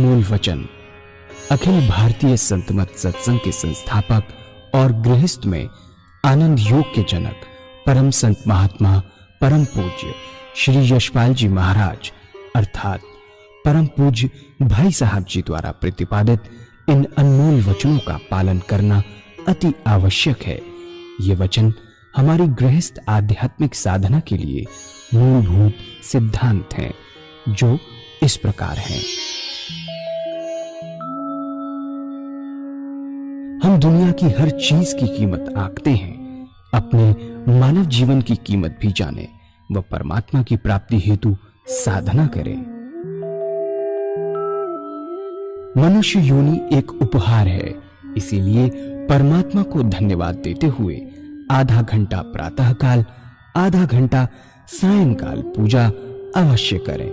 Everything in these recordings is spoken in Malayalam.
अनमोल वचन अखिल भारतीय संत मत सत्संग के संस्थापक और गृहस्थ में आनंद योग के जनक परम संत महात्मा परम पूज्य श्री यशपाल जी महाराज अर्थात परम पूज्य भाई साहब जी द्वारा प्रतिपादित इन अनमोल वचनों का पालन करना अति आवश्यक है। ये वचन हमारी गृहस्थ आध्यात्मिक साधना के लिए मूलभूत सिद्धांत हैं, जो इस प्रकार हैं। हम दुनिया की हर चीज की कीमत आंकते हैं, अपने मानव जीवन की कीमत भी जाने व परमात्मा की प्राप्ति हेतु साधना करें। मनुष्य योनि एक उपहार है, इसीलिए परमात्मा को धन्यवाद देते हुए आधा घंटा प्रातःकाल, आधा घंटा सायंकाल पूजा अवश्य करें।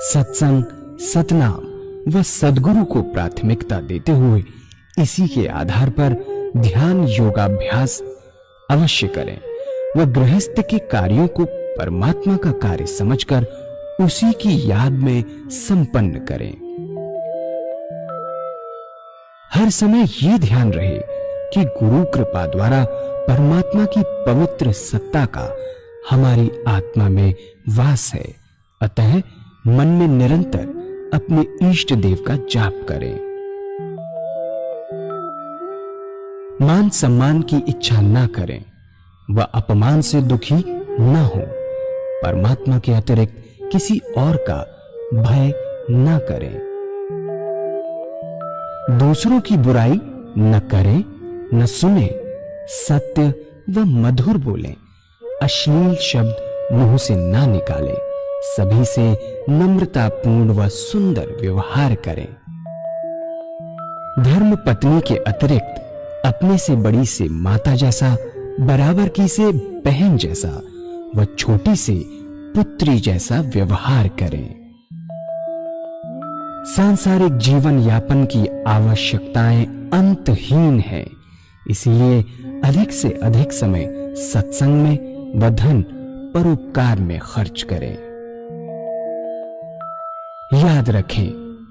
सत्संग, सतनाम व सद्गुरु को प्राथमिकता देते हुए इसी के आधार पर ध्यान योगाभ्यास अवश्य करें व गृहस्थ के कार्यों को परमात्मा का कार्य समझकर उसी की याद में संपन्न करें। हर समय ये ध्यान रहे कि गुरु कृपा द्वारा परमात्मा की पवित्र सत्ता का हमारी आत्मा में वास है, अतः मन में निरंतर अपने इष्ट देव का जाप करें। मान सम्मान की इच्छा ना करें व अपमान से दुखी ना हो। परमात्मा के अतिरिक्त किसी और का भय ना करें। दूसरों की बुराई न करें, न सुने, सत्य व मधुर बोलें, अश्लील शब्द मुंह से ना निकालें, सभी से नम्रतापूर्ण व सुंदर व्यवहार करें। धर्म पत्नी के अतिरिक्त अपने से बड़ी से माता जैसा, बराबर की से बहन जैसा व छोटी से पुत्री जैसा व्यवहार करें। सांसारिक जीवन यापन की आवश्यकताएं अंतहीन है, इसलिए अधिक से अधिक समय सत्संग में व धन परोपकार में खर्च करें। याद रखें,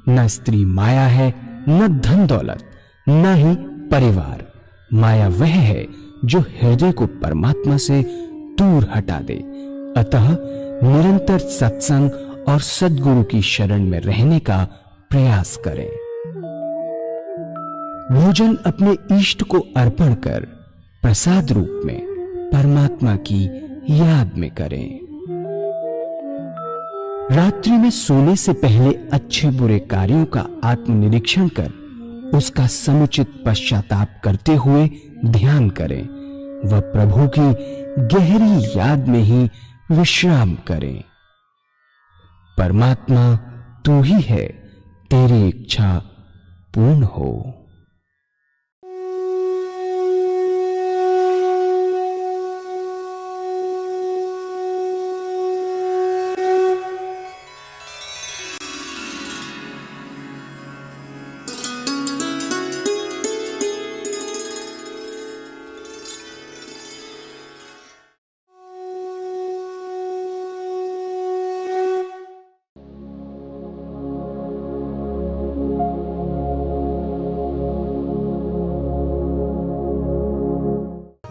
न स्त्री माया है, न धन दौलत, न ही परिवार। माया वह है जो हृदय को परमात्मा से दूर हटा दे। अतः निरंतर सत्संग और सद्गुरु की शरण में रहने का प्रयास करें। भोजन अपने इष्ट को अर्पण कर प्रसाद रूप में परमात्मा की याद में करें। रात्रि में सोने से पहले अच्छे बुरे कार्यों का आत्मनिरीक्षण कर उसका समुचित पश्चाताप करते हुए ध्यान करें व प्रभु की गहरी याद में ही विश्राम करें। परमात्मा तू ही है, तेरी इच्छा पूर्ण हो।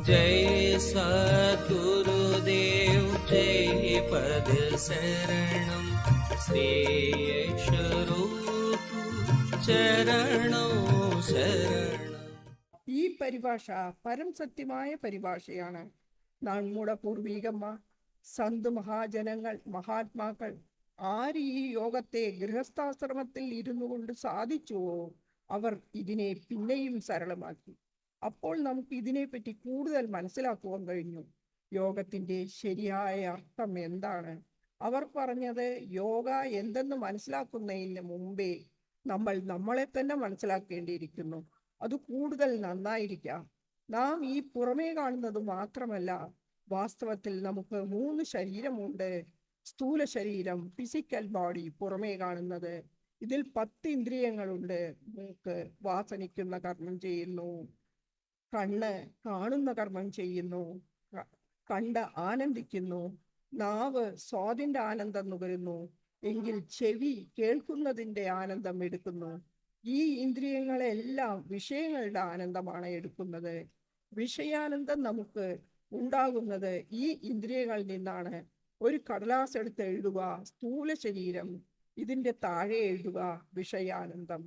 जय सद्गुरुदेव जय पद शरणम श्रेयस्वरूप चरणौ शरणम। ഈ പരിഭാഷ പരം സത്യമായ പരിഭാഷയാണ്. നമ്മുടെ പൂർവികന്മാർ, സന്ത് മഹാജനങ്ങൾ, മഹാത്മാക്കൾ ആര് ഈ യോഗത്തെ ഗൃഹസ്ഥാശ്രമത്തിൽ ഇരുന്നു കൊണ്ട് സാധിച്ചുവോ അവർ ഇതിനെ പിന്നെയും സരളമാക്കി. അപ്പോൾ നമുക്ക് ഇതിനെപ്പറ്റി കൂടുതൽ മനസ്സിലാക്കുവാൻ കഴിഞ്ഞു. യോഗത്തിന്റെ ശരിയായ അർത്ഥം എന്താണ്? അവർ പറഞ്ഞത് യോഗ എന്തെന്ന് മനസ്സിലാക്കുന്നതിന് മുമ്പേ നമ്മൾ നമ്മളെ തന്നെ മനസ്സിലാക്കേണ്ടിയിരിക്കുന്നു. അത് കൂടുതൽ നന്നായിരിക്കാം. നാം ഈ പുറമേ കാണുന്നത് മാത്രമല്ല, വാസ്തവത്തിൽ നമുക്ക് 3 ശരീരമുണ്ട്. സ്ഥൂല ശരീരം, ഫിസിക്കൽ ബോഡി, പുറമേ കാണുന്നത്. ഇതിൽ 10 ഇന്ദ്രിയങ്ങളുണ്ട്. മൂക്ക് വാസനിക്കുന്ന കർമ്മം ചെയ്യുന്നു, കണ്ണ് കാണുന്ന കർമ്മം ചെയ്യുന്നു, കണ്ട് ആനന്ദിക്കുന്നു, നാവ് സ്വാദിന്റെ ആനന്ദം നുകരുന്നു, എങ്കിൽ ചെവി കേൾക്കുന്നതിൻ്റെ ആനന്ദം എടുക്കുന്നു. ഈ ഇന്ദ്രിയങ്ങളെല്ലാം വിഷയങ്ങളുടെ ആനന്ദമാണ് എടുക്കുന്നത്. വിഷയാനന്ദം നമുക്ക് ഉണ്ടാകുന്നത് ഈ ഇന്ദ്രിയങ്ങളിൽ നിന്നാണ്. ഒരു കടലാസ് എടുത്ത് എഴുതുക സ്ഥൂല ശരീരം, ഇതിൻ്റെ താഴെ എഴുതുക വിഷയാനന്ദം.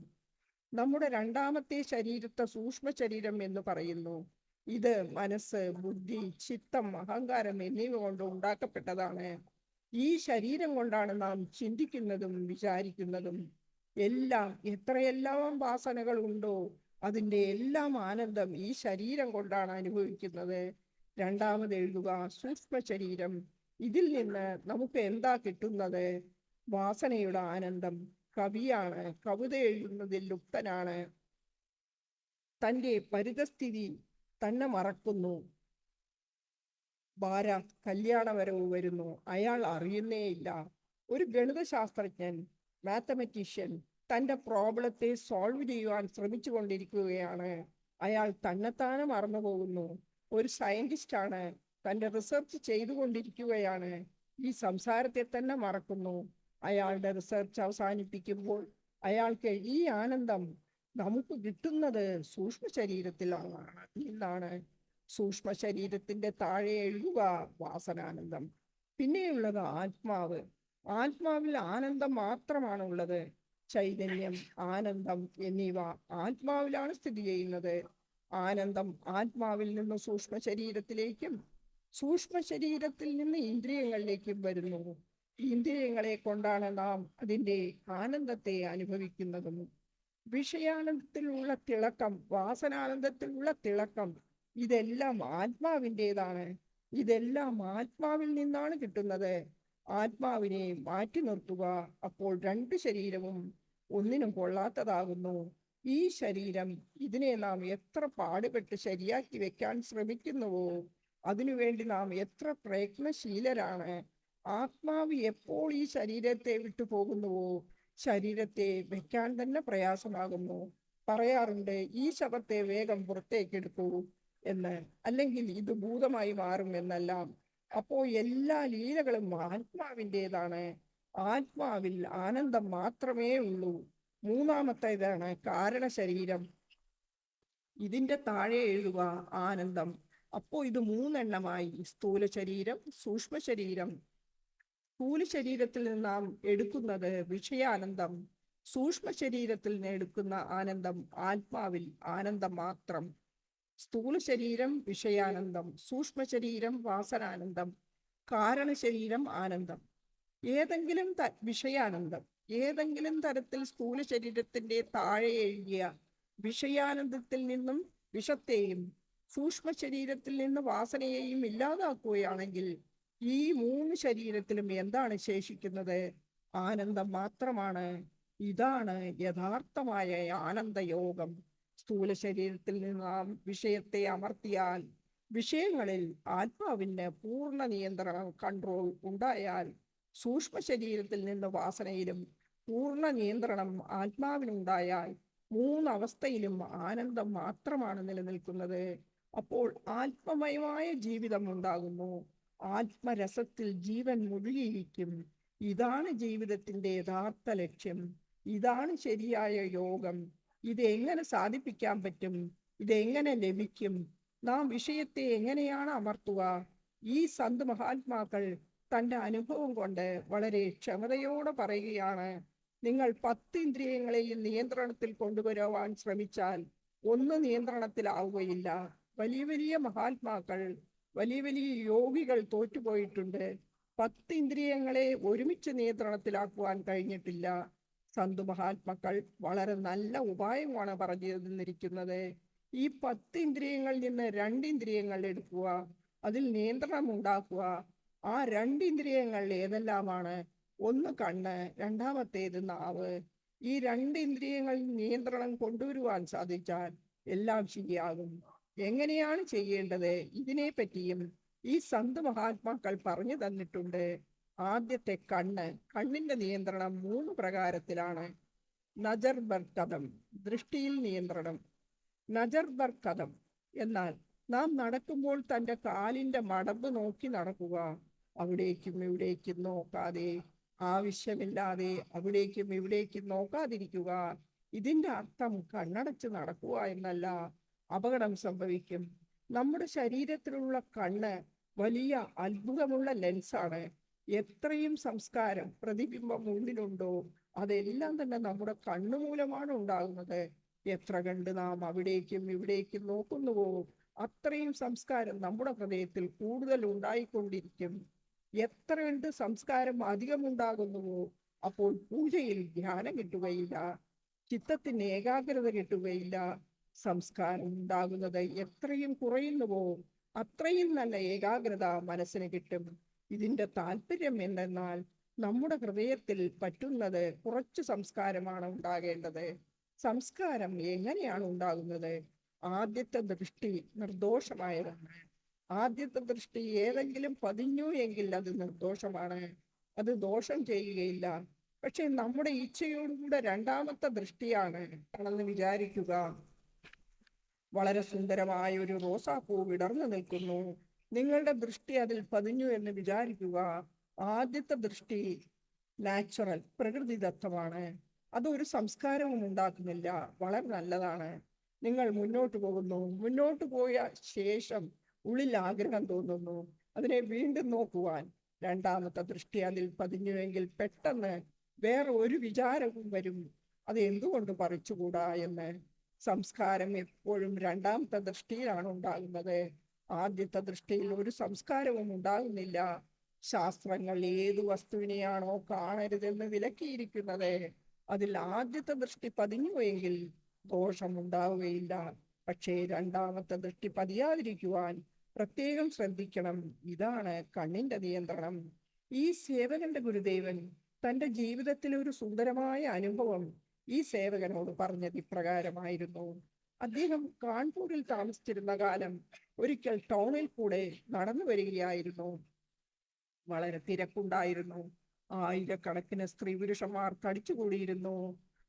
നമ്മുടെ രണ്ടാമത്തെ ശരീരത്തെ സൂക്ഷ്മ ശരീരം എന്ന് പറയുന്നു. ഇത് മനസ്സ്, ബുദ്ധി, ചിത്തം, അഹങ്കാരം എന്നിവ കൊണ്ട് ഉണ്ടാക്കപ്പെട്ടതാണ്. ഈ ശരീരം കൊണ്ടാണ് നാം ചിന്തിക്കുന്നതും വിചാരിക്കുന്നതും. എല്ലാം എത്രയെല്ലാം വാസനകൾ ഉണ്ടോ അതിൻ്റെ എല്ലാം ആനന്ദം ഈ ശരീരം കൊണ്ടാണ് അനുഭവിക്കുന്നത്. രണ്ടാമത് എഴുതുക സൂക്ഷ്മ ശരീരം. ഇതിൽ നിന്ന് നമുക്ക് എന്താ കിട്ടുന്നത്? വാസനയുടെ ആനന്ദം. കവിയാണ്, കവിത എഴുതുന്നതിൽ ലുപ്തനാണ്. തൻ്റെ പരിതസ്ഥിതി തന്നെ മറക്കുന്നു. ഭാരത് കല്യാണവരവ് വരുന്നു, അയാൾ അറിയുന്നേയില്ല. ഒരു ഗണിതശാസ്ത്രജ്ഞൻ, മാത്തമെറ്റീഷ്യൻ തൻ്റെ പ്രോബ്ലത്തെ സോൾവ് ചെയ്യുവാൻ ശ്രമിച്ചു കൊണ്ടിരിക്കുകയാണ്. അയാൾ തന്നെത്താനെ മറന്നു പോകുന്നു. ഒരു സയന്റിസ്റ്റാണ്, തൻ്റെ റിസർച്ച് ചെയ്തുകൊണ്ടിരിക്കുകയാണ്. ഈ സംസാരത്തെ തന്നെ മറക്കുന്നു. അയാളുടെ റിസർച്ച് അവസാനിപ്പിക്കുമ്പോൾ അയാൾക്ക് ഈ ആനന്ദം നമുക്ക് കിട്ടുന്നത് സൂക്ഷ്മ ശരീരത്തിലാണ് നിന്നാണ്. സൂക്ഷ്മ ശരീരത്തിന്റെ താഴെ എഴുതുക വാസനാനന്ദം. പിന്നെയുള്ളത് ആത്മാവ്. ആത്മാവിൽ ആനന്ദം മാത്രമാണുള്ളത്. ചൈതന്യം, ആനന്ദം എന്നിവ ആത്മാവിലാണ് സ്ഥിതി ചെയ്യുന്നത്. ആനന്ദം ആത്മാവിൽ നിന്ന് സൂക്ഷ്മ ശരീരത്തിലേക്കും സൂക്ഷ്മ ശരീരത്തിൽ നിന്ന് ഇന്ദ്രിയങ്ങളിലേക്കും വരുന്നു. ഇന്ദ്രിയങ്ങളെ കൊണ്ടാണ് നാം അതിൻ്റെ ആനന്ദത്തെ അനുഭവിക്കുന്നതും. വിഷയാനന്ദത്തിലുള്ള തിളക്കം, വാസനാനന്ദത്തിലുള്ള തിളക്കം, ഇതെല്ലാം ആത്മാവിൻ്റെതാണ്. ഇതെല്ലാം ആത്മാവിൽ നിന്നാണ് കിട്ടുന്നത്. ആത്മാവിനെ മാറ്റി നിർത്തുക, അപ്പോൾ രണ്ട് ശരീരവും ഒന്നിനും കൊള്ളാത്തതാകുന്നു. ഈ ശരീരം, ഇതിനെ നാം എത്ര പാടുപെട്ട് ശരിയാക്കി വെക്കാൻ ശ്രമിക്കുന്നുവോ അതിനുവേണ്ടി നാം എത്ര പ്രയത്നശീലരാണ്. ആത്മാവ് എപ്പോൾ ഈ ശരീരത്തെ വിട്ടു പോകുന്നുവോ ശരീരത്തെ വെക്കാൻ തന്നെ പ്രയാസമാകുന്നു. പറയാറുണ്ട്, ഈ ശവത്തെ വേഗം പുറത്തേക്കെടുക്കൂ എന്ന്, അല്ലെങ്കിൽ ഇത് ഭൂതമായി മാറും എന്നെല്ലാം. അപ്പോൾ എല്ലാ ലീലകളും ആത്മാവിൻ്റെതാണ്. ആത്മാവിൽ ആനന്ദം മാത്രമേ ഉള്ളൂ. മൂന്നാമത്തേതാണ് കാരണ ശരീരം. ഇതിൻ്റെ താഴെ എഴുതുക ആനന്ദം. അപ്പോൾ ഇത് മൂന്നെണ്ണമായി. സ്ഥൂല ശരീരം, സൂക്ഷ്മ ശരീരം. സ്ഥൂല ശരീരത്തിൽ നിന്ന് നാം എടുക്കുന്നത് വിഷയാനന്ദം. സൂക്ഷ്മ ശരീരത്തിൽ നിന്ന് എടുക്കുന്ന ആനന്ദം ആത്മാവിൽ ആനന്ദം മാത്രം. സ്ഥൂല ശരീരം വിഷയാനന്ദം, സൂക്ഷ്മ ശരീരം വാസനാനന്ദം, കാരണ ശരീരം ആനന്ദം. ഏതെങ്കിലും വിഷയാനന്ദം ഏതെങ്കിലും തരത്തിൽ സ്ഥൂല ശരീരത്തിന്റെ താഴെ എഴുതിയ വിഷയാനന്ദത്തിൽ നിന്നും വിഷത്തെയും സൂക്ഷ്മ ശരീരത്തിൽ നിന്ന് വാസനയെയും ഇല്ലാതാക്കുകയാണെങ്കിൽ ഈ മൂന്ന് ശരീരത്തിലും എന്താണ് ശേഷിക്കുന്നത്? ആനന്ദം മാത്രമാണ്. ഇതാണ് യഥാർത്ഥമായ ആനന്ദയോഗം. സ്ഥൂല ശരീരത്തിൽ നിന്ന് നാം വിഷയത്തെ അമർത്തിയാൽ, വിഷയങ്ങളിൽ ആത്മാവിന് പൂർണ്ണ നിയന്ത്രണം, കൺട്രോൾ ഉണ്ടായാൽ, സൂക്ഷ്മ ശരീരത്തിൽ നിന്ന് വാസനയിലും പൂർണ്ണ നിയന്ത്രണം ആത്മാവിനുണ്ടായാൽ, മൂന്നവസ്ഥയിലും ആനന്ദം മാത്രമാണ് നിലനിൽക്കുന്നത്. അപ്പോൾ ആത്മമയമായ ജീവിതം ഉണ്ടാകുന്നു. ആത്മരസത്തിൽ ജീവൻ മുഴുകിയിരിക്കും. ഇതാണ് ജീവിതത്തിന്റെ യഥാർത്ഥ ലക്ഷ്യം. ഇതാണ് ശരിയായ യോഗം. ഇത് എങ്ങനെ സാധിപ്പിക്കാൻ പറ്റും? ഇതെങ്ങനെ ലഭിക്കും? നാം വിഷയത്തെ എങ്ങനെയാണ് അമർത്തുക? ഈ സന്ത് മഹാത്മാക്കൾ തൻ്റെ അനുഭവം കൊണ്ട് വളരെ ക്ഷമതയോടെ പറയുകയാണ്. നിങ്ങൾ 10 ഇന്ദ്രിയങ്ങളെയും നിയന്ത്രണത്തിൽ കൊണ്ടുവരുവാൻ ശ്രമിച്ചാൽ ഒന്ന് നിയന്ത്രണത്തിലാവുകയില്ല. വലിയ വലിയ മഹാത്മാക്കൾ, വലിയ വലിയ യോഗികൾ തോറ്റുപോയിട്ടുണ്ട്. 10 ഇന്ദ്രിയങ്ങളെ ഒരുമിച്ച് നിയന്ത്രണത്തിലാക്കുവാൻ കഴിഞ്ഞിട്ടില്ല. സന്ത് മഹാത്മാക്കൾ വളരെ നല്ല ഉപായമാണ് പറഞ്ഞു തന്നിരിക്കുന്നത്. ഈ 10 ഇന്ദ്രിയങ്ങളിൽ നിന്ന് 2 ഇന്ദ്രിയങ്ങൾ എടുക്കുക, അതിൽ നിയന്ത്രണം ഉണ്ടാക്കുക. ആ 2 ഇന്ദ്രിയങ്ങൾ ഏതെല്ലാമാണ്? ഒന്ന് കണ്ണ്, രണ്ടാമത്തേത് നാവ്. ഈ 2 ഇന്ദ്രിയങ്ങളിൽ നിയന്ത്രണം കൊണ്ടുവരുവാൻ സാധിച്ചാൽ എല്ലാം ശരിയാകും. എങ്ങനെയാണ് ചെയ്യേണ്ടത്? ഇതിനെ പറ്റിയും ഈ സന്ത് മഹാത്മാക്കൾ പറഞ്ഞു തന്നിട്ടുണ്ട്. ആദ്യത്തെ കണ്ണ്. കണ്ണിന്റെ നിയന്ത്രണം 3 പ്രകാരത്തിലാണ്. നജർ ബർ കദം, ദൃഷ്ടിയിൽ നിയന്ത്രണം. നജർ ബർ കദം എന്നാൽ നാം നടക്കുമ്പോൾ തൻ്റെ കാലിൻ്റെ മടമ്പ് നോക്കി നടക്കുക. അവിടേക്കും ഇവിടേക്കും നോക്കാതെ ആവശ്യമില്ലാതെ അവിടേക്കും ഇവിടേക്കും നോക്കാതിരിക്കുക. ഇതിന്റെ അർത്ഥം കണ്ണടച്ച് നടക്കുക എന്നല്ല. അപകടം സംഭവിക്കും. നമ്മുടെ ശരീരത്തിലുള്ള കണ്ണ് വലിയ അത്ഭുതമുള്ള ലെൻസാണ്. എത്രയും സംസ്കാരം പ്രതിബിംബം ഉള്ളിലുണ്ടോ അതെല്ലാം തന്നെ നമ്മുടെ കണ്ണു മൂലമാണ് ഉണ്ടാകുന്നത്. എത്ര കണ്ട് നാം അവിടേക്കും ഇവിടേക്കും നോക്കുന്നുവോ അത്രയും സംസ്കാരം നമ്മുടെ ഹൃദയത്തിൽ കൂടുതൽ ഉണ്ടായിക്കൊണ്ടിരിക്കും. എത്ര കണ്ട് സംസ്കാരം അധികമുണ്ടാകുന്നുവോ അപ്പോൾ പൂജയിൽ ധ്യാനം കിട്ടുകയില്ല, ചിത്തത്തിന് ഏകാഗ്രത കിട്ടുകയില്ല. സംസ്കാരം ഉണ്ടാകുന്നത് എത്രയും കുറയുന്നുവോ അത്രയും നല്ല ഏകാഗ്രത മനസ്സിന് കിട്ടും. ഇതിന്റെ താല്പര്യം എന്തെന്നാൽ നമ്മുടെ ഹൃദയത്തിൽ പറ്റുന്നത് കുറച്ച് സംസ്കാരമാണ് ഉണ്ടാകേണ്ടത്. സംസ്കാരം എങ്ങനെയാണ് ഉണ്ടാകുന്നത്? ആദ്യത്തെ ദൃഷ്ടി നിർദോഷമായതാണ്. ആദ്യത്തെ ദൃഷ്ടി ഏതെങ്കിലും പതിഞ്ഞു എങ്കിൽ അത് നിർദോഷമാണ്, അത് ദോഷം ചെയ്യുകയില്ല. പക്ഷെ നമ്മുടെ ഇച്ഛയോടുകൂടെ രണ്ടാമത്തെ ദൃഷ്ടിയാണ് ആണെന്ന് വിചാരിക്കുക. വളരെ സുന്ദരമായ ഒരു റോസാപ്പൂ വിടർന്നു നിൽക്കുന്നു. നിങ്ങളുടെ ദൃഷ്ടി അതിൽ പതിഞ്ഞു എന്ന് വിചാരിക്കുക. ആദ്യത്തെ ദൃഷ്ടി നാച്ചുറൽ, പ്രകൃതിദത്തമാണ്. അതൊരു സംസ്കാരവും ഉണ്ടാക്കുന്നില്ല. വളരെ നല്ലതാണ്. നിങ്ങൾ മുന്നോട്ട് പോകുന്നു. മുന്നോട്ട് പോയ ശേഷം ഉള്ളിൽ ആഗ്രഹം തോന്നുന്നു അതിനെ വീണ്ടും നോക്കുവാൻ. രണ്ടാമത്തെ ദൃഷ്ടി അതിൽ പതിഞ്ഞുവെങ്കിൽ പെട്ടെന്ന് വേറെ ഒരു വിചാരവും വരും, അത് എന്തുകൊണ്ട് പറിച്ചുകൂടാ എന്ന്. സംസ്കാരം എപ്പോഴും രണ്ടാമത്തെ ദൃഷ്ടിയിലാണ് ഉണ്ടാകുന്നത്. ആദ്യത്തെ ദൃഷ്ടിയിൽ ഒരു സംസ്കാരവും ഉണ്ടാകുന്നില്ല. ശാസ്ത്രങ്ങൾ ഏതു വസ്തുവിനെയാണോ കാണരുതെന്ന് വിലക്കിയിരിക്കുന്നത് അതിൽ ആദ്യത്തെ ദൃഷ്ടി പതിഞ്ഞുവെങ്കിൽ ദോഷമുണ്ടാവുകയില്ല. പക്ഷേ രണ്ടാമത്തെ ദൃഷ്ടി പതിയാതിരിക്കുവാൻ പ്രത്യേകം ശ്രദ്ധിക്കണം. ഇതാണ് കണ്ണിന്റെ നിയന്ത്രണം. ഈ സേവകന്റെ ഗുരുദേവൻ തന്റെ ജീവിതത്തിലെ ഒരു സുന്ദരമായ അനുഭവം ഈ സേവകനോട് പറഞ്ഞത് ഇപ്രകാരമായിരുന്നു. അദ്ദേഹം കാൺപൂരിൽ താമസിച്ചിരുന്ന കാലം ഒരിക്കൽ ടൗണിൽ കൂടെ നടന്നു വരികയായിരുന്നു. വളരെ തിരക്കുണ്ടായിരുന്നു. ആയിരക്കണക്കിന് സ്ത്രീ പുരുഷന്മാർ തടിച്ചുകൂടിയിരുന്നു.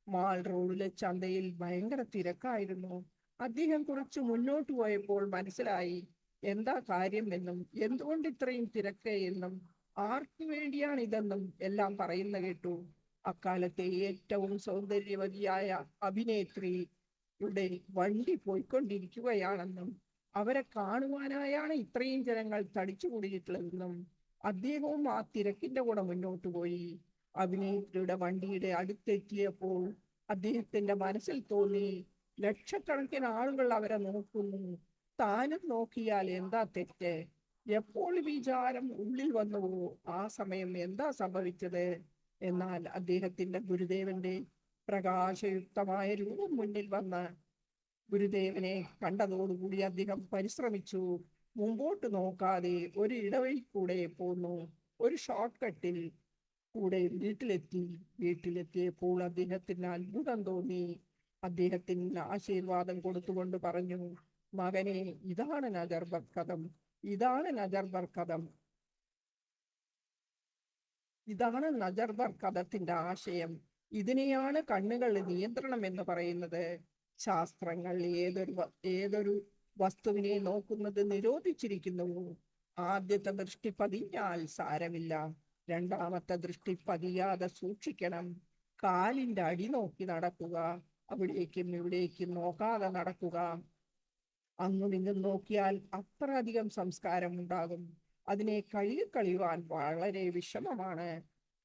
മാൾ റോഡിലെ ചന്തയിൽ ഭയങ്കര തിരക്കായിരുന്നു. അദ്ദേഹം കുറച്ച് മുന്നോട്ട് പോയപ്പോൾ മനസ്സിലായി എന്താ കാര്യം എന്നും എന്തുകൊണ്ട് ഇത്രയും തിരക്ക് എന്നും ആർക്കു വേണ്ടിയാണ് ഇതെന്നും എല്ലാം പറയുന്ന കേട്ടു. അക്കാലത്തെ ഏറ്റവും സൗന്ദര്യവതിയായ അഭിനേത്രിയുടെ വണ്ടി പോയിക്കൊണ്ടിരിക്കുകയാണെന്നും അവരെ കാണുവാനായാണ് ഇത്രയും ജനങ്ങൾ തടിച്ചുകൂടിയിട്ടുള്ളതെന്നും അദ്ദേഹവും ആ തിരക്കിന്റെ കൂടെ മുന്നോട്ട് പോയി. അഭിനേത്രിയുടെ വണ്ടിയുടെ അടുത്തെത്തിയപ്പോൾ അദ്ദേഹത്തിന്റെ മനസ്സിൽ തോന്നി, ലക്ഷക്കണക്കിന് ആളുകൾ അവരെ നോക്കുന്നു, താനും നോക്കിയാൽ എന്താ തെറ്റ്? എപ്പോൾ വിചാരം ഉള്ളിൽ വന്നുവോ ആ സമയം എന്താ സംഭവിച്ചത്? എന്നാൽ അദ്ദേഹത്തിന്റെ ഗുരുദേവന്റെ പ്രകാശയുക്തമായ രൂപം മുന്നിൽ വന്ന് ഗുരുദേവനെ കണ്ടതോടുകൂടി അദ്ദേഹം പരിശ്രമിച്ചു. മുമ്പോട്ട് നോക്കാതെ ഒരു ഇടവഴി കൂടെ പോന്നു. ഒരു ഷോർട്ട് കട്ടിൽ കൂടെ വീട്ടിലെത്തിയപ്പോൾ അദ്ദേഹത്തിന് അത്ഭുതം തോന്നി. അദ്ദേഹത്തിന് ആശീർവാദം കൊടുത്തുകൊണ്ട് പറഞ്ഞു, മകനെ, ഇതാണ് നജർബർക്കദം, ഇതാണ് നജർബർക്കദം, ഇതാണ് നജർബർക്കദത്തിന്റെ ആശയം. ഇതിനെയാണ് കണ്ണുകളുടെ നിയന്ത്രണം എന്ന് പറയുന്നത്. ശാസ്ത്രങ്ങൾ ഏതൊരു വസ്തുവിനെ നോക്കുന്നത് നിരോധിച്ചിരിക്കുന്നുവോ ആദ്യത്തെ ദൃഷ്ടി പതിഞ്ഞാൽ സാരമില്ല, രണ്ടാമത്തെ ദൃഷ്ടി പതിയാതെ സൂക്ഷിക്കണം. കാലിന്റെ അടി നോക്കി നടക്കുക, അവിടേക്കും ഇവിടേക്കും നോക്കാതെ നടക്കുക. അങ്ങും ഇങ്ങും നോക്കിയാൽ അത്ര അധികം സംസ്കാരം ഉണ്ടാകും. അതിനെ കഴുകിക്കളയുവാൻ വളരെ വിഷമമാണ്.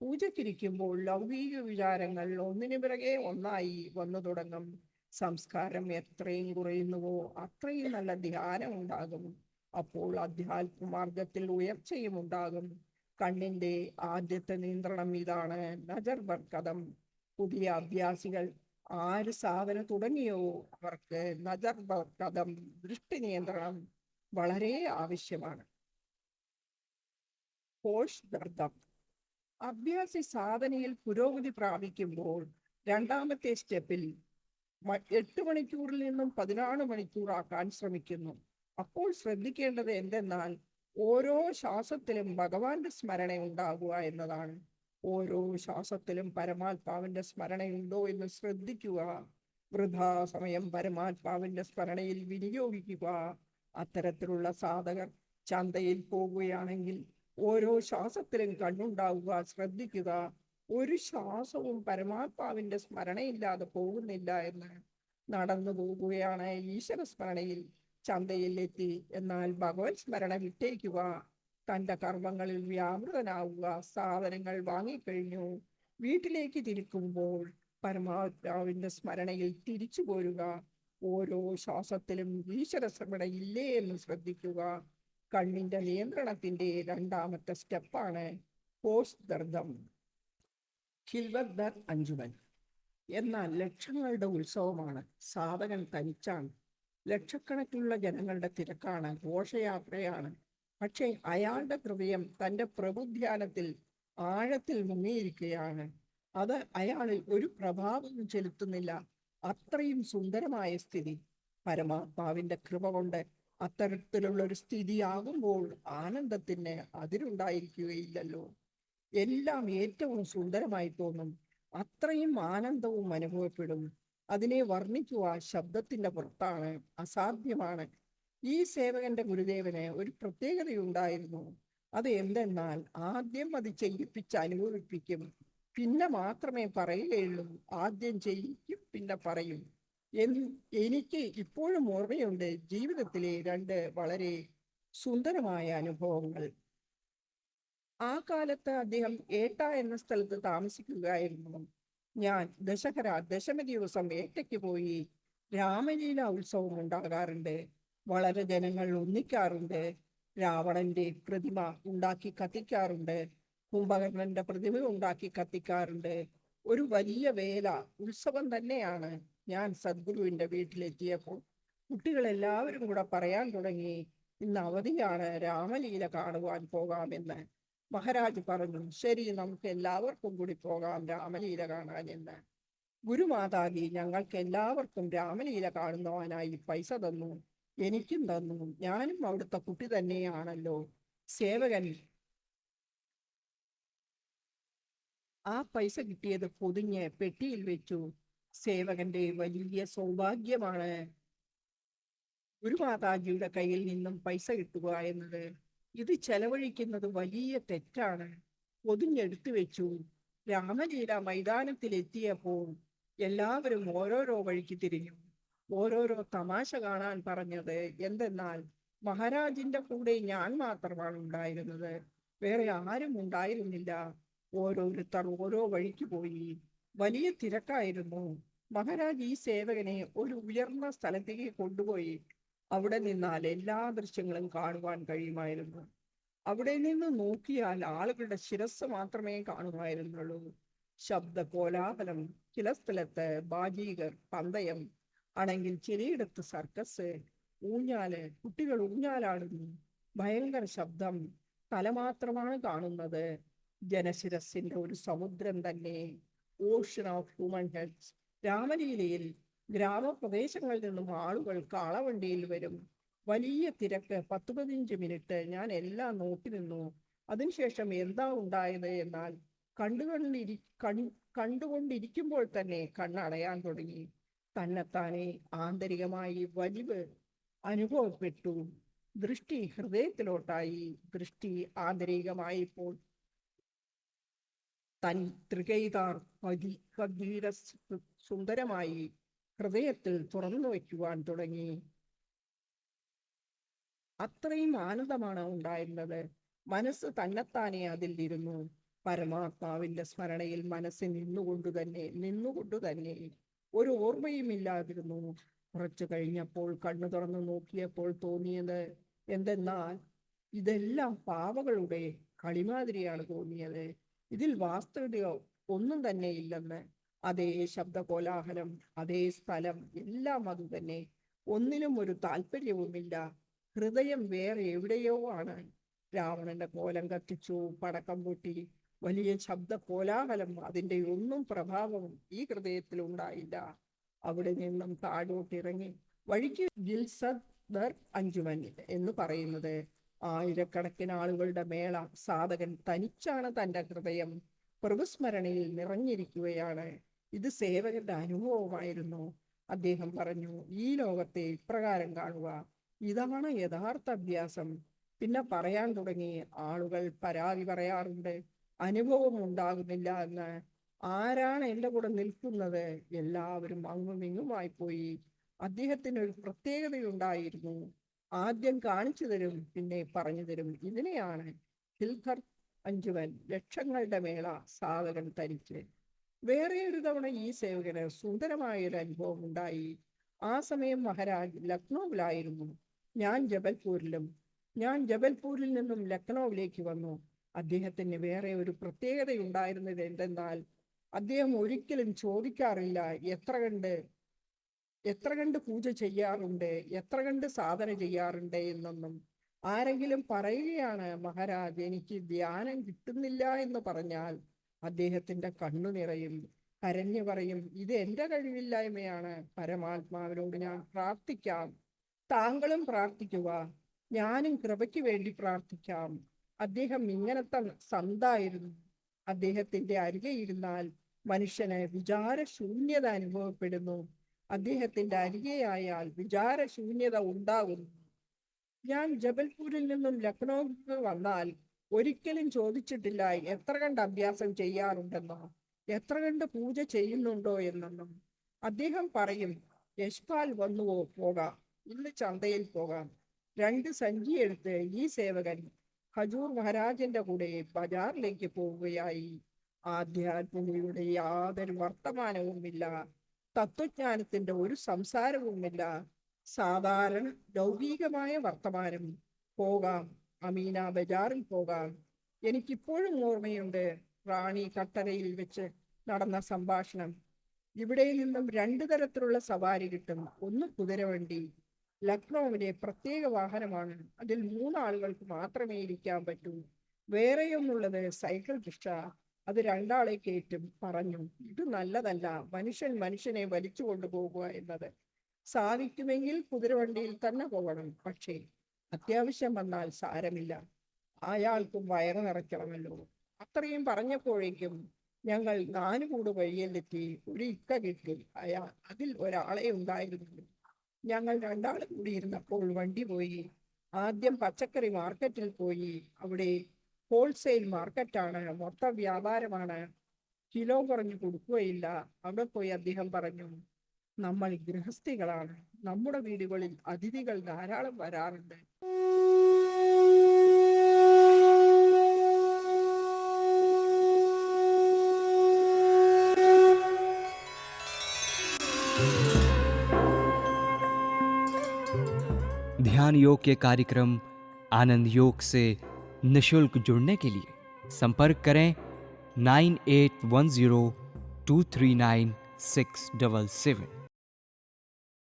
പൂജയ്ക്കിരിക്കുമ്പോൾ ലൗകിക വിചാരങ്ങൾ ഒന്നിനു പിറകെ ഒന്നായി വന്നു തുടങ്ങും. സംസ്കാരം എത്രയും കുറയുന്നുവോ അത്രയും നല്ല ധ്യാനം ഉണ്ടാകും. അപ്പോൾ അധ്യാത്മ മാർഗത്തിൽ ഉയർച്ചയും ഉണ്ടാകും. കണ്ണിന്റെ ആദ്യത്തെ നിയന്ത്രണം ഇതാണ്, നജർ ബർക്കദം. പുതിയ അഭ്യാസികൾ ആര് സാധന തുടങ്ങിയോ അവർക്ക് നജർ ബർക്കദം, ദൃഷ്ടി നിയന്ത്രണം വളരെ ആവശ്യമാണ്. കോഷ് അഭ്യാസി സാധനയിൽ പുരോഗതി പ്രാപിക്കുമ്പോൾ രണ്ടാമത്തെ സ്റ്റെപ്പിൽ 8 മണിക്കൂറിൽ നിന്നും 14 മണിക്കൂറാക്കാൻ ശ്രമിക്കുന്നു. അപ്പോൾ ശ്രദ്ധിക്കേണ്ടത് എന്തെന്നാൽ ഓരോ ശ്വാസത്തിലും ഭഗവാന്റെ സ്മരണ ഉണ്ടാകുക എന്നതാണ്. ഓരോ ശ്വാസത്തിലും പരമാത്മാവിന്റെ സ്മരണയുണ്ടോ എന്ന് ശ്രദ്ധിക്കുക. വൃഥാ സമയം പരമാത്മാവിന്റെ സ്മരണയിൽ വിനിയോഗിക്കുക. അത്തരത്തിലുള്ള സാധകർ ചന്തയിൽ പോകുകയാണെങ്കിൽ ഓരോ ശ്വാസത്തിലും കണ്ണുണ്ടാവുക, ശ്രദ്ധിക്കുക. ഒരു ശ്വാസവും പരമാത്മാവിന്റെ സ്മരണയില്ലാതെ പോകുന്നില്ല എന്ന്. നടന്നു പോകുകയാണ് ഈശ്വര സ്മരണയിൽ ചന്തയിൽ എത്തി. എന്നാൽ ഭഗവത് സ്മരണ വിട്ടേക്കുക, തന്റെ കർമ്മങ്ങളിൽ വ്യാപൃതനാവുക. സാധനങ്ങൾ വാങ്ങിക്കഴിഞ്ഞു, വീട്ടിലേക്ക് തിരിക്കുമ്പോൾ പരമാത്മാവിന്റെ സ്മരണയിൽ തിരിച്ചു പോരുക. ഓരോ ശ്വാസത്തിലും ഈശ്വര സ്മരണ ഇല്ലേ എന്ന് ശ്രദ്ധിക്കുക. കണ്ണിന്റെ നിയന്ത്രണത്തിന്റെ രണ്ടാമത്തെ സ്റ്റെപ്പാണ് പോസ്തർദം, ഖിൽവദ്ദർ അഞ്ജുമൻ. എന്നാൽ ലക്ഷങ്ങളുടെ ഉത്സവമാണ്, സാധകൻ തനിച്ചാണ്. ലക്ഷക്കണക്കിലുള്ള ജനങ്ങളുടെ തിരക്കാണ്, ഘോഷയാത്രയാണ്. പക്ഷേ അയാളുടെ ഹൃദയം തന്റെ പ്രഭുധ്യാനത്തിൽ ആഴത്തിൽ മുങ്ങിയിരിക്കുകയാണ്. അത് അയാളിൽ ഒരു പ്രഭാവവും ചെലുത്തുന്നില്ല. അത്രയും സുന്ദരമായ സ്ഥിതി. പരമാത്മാവിന്റെ കൃപ കൊണ്ട് അത്തരത്തിലുള്ള ഒരു സ്ഥിതിയാകുമ്പോൾ ആനന്ദത്തിന് അതിരുണ്ടായിരിക്കുകയില്ലല്ലോ. എല്ലാം ഏറ്റവും സുന്ദരമായി തോന്നും. അത്രയും ആനന്ദവും അനുഭവപ്പെടും. അതിനെ വർണ്ണിക്കുക ശബ്ദത്തിന്റെ പുറത്താണ്, അസാധ്യമാണ്. ഈ സേവകന്റെ ഗുരുദേവന് ഒരു പ്രത്യേകതയുണ്ടായിരുന്നു. അത് എന്തെന്നാൽ ആദ്യം അത് ചെയ്യിപ്പിച്ച് അനുഭവിപ്പിക്കും, പിന്നെ മാത്രമേ പറയുകയുള്ളൂ. ആദ്യം ചെയ്യിക്കും, പിന്നെ പറയും. എനിക്ക് ഇപ്പോഴും ഓർമ്മയുണ്ട് ജീവിതത്തിലെ രണ്ട് വളരെ സുന്ദരമായ അനുഭവങ്ങൾ. ആ കാലത്ത് അദ്ദേഹം ഏട്ട എന്ന സ്ഥലത്ത് താമസിക്കുകയായിരുന്നു. ഞാൻ ദശമി ദിവസം ഏട്ടയ്ക്ക് പോയി. രാമലീല ഉത്സവം ഉണ്ടാകാറുണ്ട്. വളരെ ജനങ്ങൾ ഒന്നിക്കാറുണ്ട്. രാവണന്റെ പ്രതിമ ഉണ്ടാക്കി കത്തിക്കാറുണ്ട്. കുംഭകർണന്റെ പ്രതിമ ഉണ്ടാക്കി കത്തിക്കാറുണ്ട്. ഒരു വലിയ വേല, ഉത്സവം തന്നെയാണ്. ഞാൻ സദ്ഗുരുവിന്റെ വീട്ടിലെത്തിയപ്പോൾ കുട്ടികളെല്ലാവരും കൂടെ പറയാൻ തുടങ്ങി, ഇന്ന് അവധിയാണ്, രാമലീല കാണുവാൻ പോകാമെന്ന്. മഹാരാജ് പറഞ്ഞു, ശരി, നമുക്ക് എല്ലാവർക്കും കൂടി പോകാം രാമലീല കാണാൻ എന്ന്. ഗുരുമാതാജി ഞങ്ങൾക്ക് എല്ലാവർക്കും രാമലീല കാണുന്നവനായി പൈസ തന്നു, എനിക്കും തന്നു. ഞാനും അവിടുത്തെ കുട്ടി തന്നെയാണല്ലോ. സേവകൻ ആ പൈസ കിട്ടിയത് പൊതിഞ്ഞ് പെട്ടിയിൽ വെച്ചു. സേവകന്റെ വലിയ സൗഭാഗ്യമാണ് ഗുരുമാതാജിയുടെ കയ്യിൽ നിന്നും പൈസ കിട്ടുക എന്നത്. ഇത് ചെലവഴിക്കുന്നത് വലിയ തെറ്റാണ്. പൊതിഞ്ഞെടുത്തു വെച്ചു. രാമലീല മൈതാനത്തിലെത്തിയപ്പോൾ എല്ലാവരും ഓരോരോ വഴിക്ക് തിരിഞ്ഞു. ഓരോരോ തമാശ കാണാൻ പറഞ്ഞത് എന്തെന്നാൽ മഹാരാജിന്റെ കൂടെ ഞാൻ മാത്രമാണ് ഉണ്ടായിരുന്നത്, വേറെ ആരും ഉണ്ടായിരുന്നില്ല. ഓരോരുത്തർ ഓരോ വഴിക്ക് പോയി. വലിയ തിരക്കായിരുന്നു. മഹാരാജ് ഈ സേവകനെ ഒരു ഉയർന്ന സ്ഥലത്തേക്ക് കൊണ്ടുപോയി. അവിടെ നിന്നാൽ എല്ലാ ദൃശ്യങ്ങളും കാണുവാൻ കഴിയുമായിരുന്നു. അവിടെ നിന്ന് നോക്കിയാൽ ആളുകളുടെ ശിരസ് മാത്രമേ കാണുമായിരുന്നുള്ളൂ. ശബ്ദ കോലാഹലം. ചില സ്ഥലത്ത് ബാജീഗർ, പന്തയം, ആണെങ്കിൽ ചിലയിടത്ത് സർക്കസ്, ഊഞ്ഞാല്, കുട്ടികൾ ഊഞ്ഞാലാടുന്നു. ഭയങ്കര ശബ്ദം. തല മാത്രമാണ് കാണുന്നത്. ജനശിരസിന്റെ ഒരു സമുദ്രം തന്നെ. Ocean of human heads. രാമലീലയിൽ ഗ്രാമപ്രദേശങ്ങളിൽ നിന്നും ആളുകൾ കാളവണ്ടിയിൽ വരും. വലിയ തിരക്ക്. 10-15 മിനിറ്റ് ഞാൻ എല്ലാം നോക്കി നിന്നു. അതിനുശേഷം എന്താ ഉണ്ടായത് എന്നാൽ കണ്ടുകൊണ്ടിരിക്കുമ്പോൾ തന്നെ കണ്ണടയാൻ തുടങ്ങി. തന്നെത്താനെ ആന്തരികമായി വലിവ് അനുഭവപ്പെട്ടു. ദൃഷ്ടി ഹൃദയത്തിലോട്ടായി. ദൃഷ്ടി ആന്തരികമായപ്പോൾ തൻ തൃകൈതാർ സുന്ദരമായി ഹൃദയത്തിൽ തുറന്നു വയ്ക്കുവാൻ തുടങ്ങി. അത്രയും ആനന്ദമാണ് ഉണ്ടായിരുന്നത്. മനസ്സ് തന്നെത്താനെ അതിൽ ഇരുന്നു. പരമാത്മാവിന്റെ സ്മരണയിൽ മനസ്സ് നിന്നുകൊണ്ടുതന്നെ ഒരു ഓർമ്മയും ഇല്ലാതിരുന്നു. കുറച്ചു കഴിഞ്ഞപ്പോൾ കണ്ണു തുറന്നു നോക്കിയപ്പോൾ തോന്നിയത് എന്തെന്നാൽ ഇതെല്ലാം പാവകളുടെ കളിമാതിരിയാണ് തോന്നിയത്. ഇതിൽ വാസ്തവതയോ ഒന്നും തന്നെ ഇല്ലെന്ന്. അതേ ശബ്ദ കോലാഹലം, അതേ സ്ഥലം, എല്ലാം അതുതന്നെ. ഒന്നിനും ഒരു താല്പര്യവുമില്ല. ഹൃദയം വേറെ എവിടെയോ ആണ്. രാവണന്റെ കോലം കത്തിച്ചു, പടക്കം പൊട്ടി, വലിയ ശബ്ദ കോലാഹലം. അതിൻ്റെ ഒന്നും പ്രഭാവവും ഈ ഹൃദയത്തിൽ ഉണ്ടായില്ല. അവിടെ നിന്നും താഴോട്ടിറങ്ങി വഴിക്ക് ഗിൽസദർ അഞ്ജുമൻ എന്ന് പറയുന്നത് ആയിരക്കണക്കിന് ആളുകളുടെ മേള. സാധകൻ തനിച്ചാണ്. തൻ്റെ ഹൃദയം പ്രഭുസ്മരണയിൽ നിറഞ്ഞിരിക്കുകയാണ്. ഇത് സേവകന്റെ അനുഭവമായിരുന്നു. അദ്ദേഹം പറഞ്ഞു, ഈ ലോകത്തെ ഇപ്രകാരം കാണുക. ഇതാണ് യഥാർത്ഥ അഭ്യാസം. പിന്നെ പറയാൻ തുടങ്ങി. ആളുകൾ പരാതി പറയാറുണ്ട്, അനുഭവം ഉണ്ടാകുന്നില്ല എന്ന്. ആരാണ് എൻ്റെ കൂടെ നിൽക്കുന്നത്? എല്ലാവരും അങ്ങും ഇങ്ങുമായി പോയി. അദ്ദേഹത്തിന് ഒരു പ്രത്യേകതയുണ്ടായിരുന്നു. ആദ്യം കാണിച്ചു തരും, പിന്നെ പറഞ്ഞു തരും. ഇതിനെയാണ് ഹിൽഖർ അഞ്ചുവൻ ലക്ഷങ്ങളുടെ മേള സാധകൻ തനിക്ക്. വേറെ ഒരു തവണ ഈ സേവകന് സുന്ദരമായ ഒരു അനുഭവം ഉണ്ടായി. ആ സമയം മഹാരാജ് ലക്നൌവിലായിരുന്നു. ഞാൻ ജബൽപൂരിൽ നിന്നും ലക്നൌവിലേക്ക് വന്നു. അദ്ദേഹത്തിന് വേറെ ഒരു പ്രത്യേകതയുണ്ടായിരുന്നത് എന്തെന്നാൽ, അദ്ദേഹം ഒരിക്കലും ചോദിക്കാറില്ല എത്ര കണ്ട് പൂജ ചെയ്യാറുണ്ട്, എത്ര കണ്ട് സാധന ചെയ്യാറുണ്ട് എന്നൊന്നും. ആരെങ്കിലും പറയുകയാണ്, മഹാരാജ് എനിക്ക് ധ്യാനം കിട്ടുന്നില്ല എന്ന് പറഞ്ഞാൽ അദ്ദേഹത്തിന്റെ കണ്ണു നിറയും, കരഞ്ഞു പറയും, ഇത് എന്റെ കഴിവില്ലായ്മയാണ്. പരമാത്മാവിനോട് ഞാൻ പ്രാർത്ഥിക്കാം, താങ്കളും പ്രാർത്ഥിക്കുക, ഞാനും കൃപയ്ക്ക് വേണ്ടി പ്രാർത്ഥിക്കാം. അദ്ദേഹം ഇങ്ങനത്തെ സന്തായിരുന്നു. അദ്ദേഹത്തിന്റെ അരികെ ഇരുന്നാൽ മനുഷ്യന് വിചാരശൂന്യത അനുഭവപ്പെടുന്നു. അദ്ദേഹത്തിന്റെ അരികെയായാൽ വിചാരശൂന്യത ഉണ്ടാകുന്നു. ഞാൻ ജബൽപൂരിൽ നിന്നും ലക്നൌവിൽ വന്നാൽ ഒരിക്കലും ചോദിച്ചിട്ടില്ല എത്ര കണ്ട് അഭ്യാസം ചെയ്യാറുണ്ടെന്നോ, എത്ര കണ്ട് പൂജ ചെയ്യുന്നുണ്ടോ എന്നൊന്നും. അദ്ദേഹം പറയും, യശ്പാൽ വന്നുവോ, പോകാം, ഇന്ന് ചന്തയിൽ പോകാം. 2 സഞ്ചി എടുത്ത് ഈ സേവകൻ ഹജൂർ മഹാരാജന്റെ കൂടെ ബജാറിലേക്ക് പോവുകയായി. ആധ്യാത്മികതയുടെ യാതൊരു വർത്തമാനവുമില്ല, തത്വജ്ഞാനത്തിന്റെ ഒരു സംസാരവുമില്ല, സാധാരണ ലൗകികമായ വർത്തമാനം. പോകാം, അമീന ബജാറിൽ പോകാം. എനിക്കിപ്പോഴും ഓർമ്മയുണ്ട് റാണി കട്ടരയിൽ വെച്ച് നടന്ന സംഭാഷണം. ഇവിടെ നിന്നും 2 തരത്തിലുള്ള സവാരി കിട്ടും. ഒന്ന് കുതിരവണ്ടി, ലക്നൌവിലെ പ്രത്യേക വാഹനമാണ്. അതിൽ 3 ആളുകൾക്ക് മാത്രമേ ഇരിക്കാൻ പറ്റൂ. വേറെയൊന്നുള്ളത് സൈക്കിൾ റിക്ഷ, അത് 2 ആളെ കയറ്റും. പറഞ്ഞു, ഇത് നല്ലതല്ല, മനുഷ്യനെ വലിച്ചു കൊണ്ടുപോകുക എന്നത്. സാധിക്കുമെങ്കിൽ കുതിരവണ്ടിയിൽ തന്നെ പോകണം. പക്ഷേ അത്യാവശ്യം വന്നാൽ സാരമില്ല, അയാൾക്കും വയറ് നിറയ്ക്കണമല്ലോ. അത്രയും പറഞ്ഞപ്പോഴേക്കും ഞങ്ങൾ 4 കൂട് വഴിയിലെത്തി. ഒരു ഇക്ക കിട്ടി. അതിൽ ഒരാളെ ഉണ്ടായിരുന്നു. ഞങ്ങൾ 2 ആൾ കൂടി ഇരുന്നപ്പോൾ വണ്ടി പോയി. ആദ്യം പച്ചക്കറി മാർക്കറ്റിൽ പോയി. അവിടെ ഹോൾസെയിൽ മാർക്കറ്റാണ്, മൊത്ത വ്യാപാരമാണ്, കിലോ കുറഞ്ഞു കൊടുക്കുകയില്ല. അവിടെ പോയി അദ്ദേഹം പറഞ്ഞു, നമ്മൾ ഗൃഹസ്ഥികളാണ്, നമ്മുടെ വീടുകളിൽ അതിഥികൾ ധാരാളം വരാറുണ്ട്. ध्यान योग के कार्यक्रम आनंद योग से निशुल्क जुड़ने के लिए संपर्क करें 9810239677।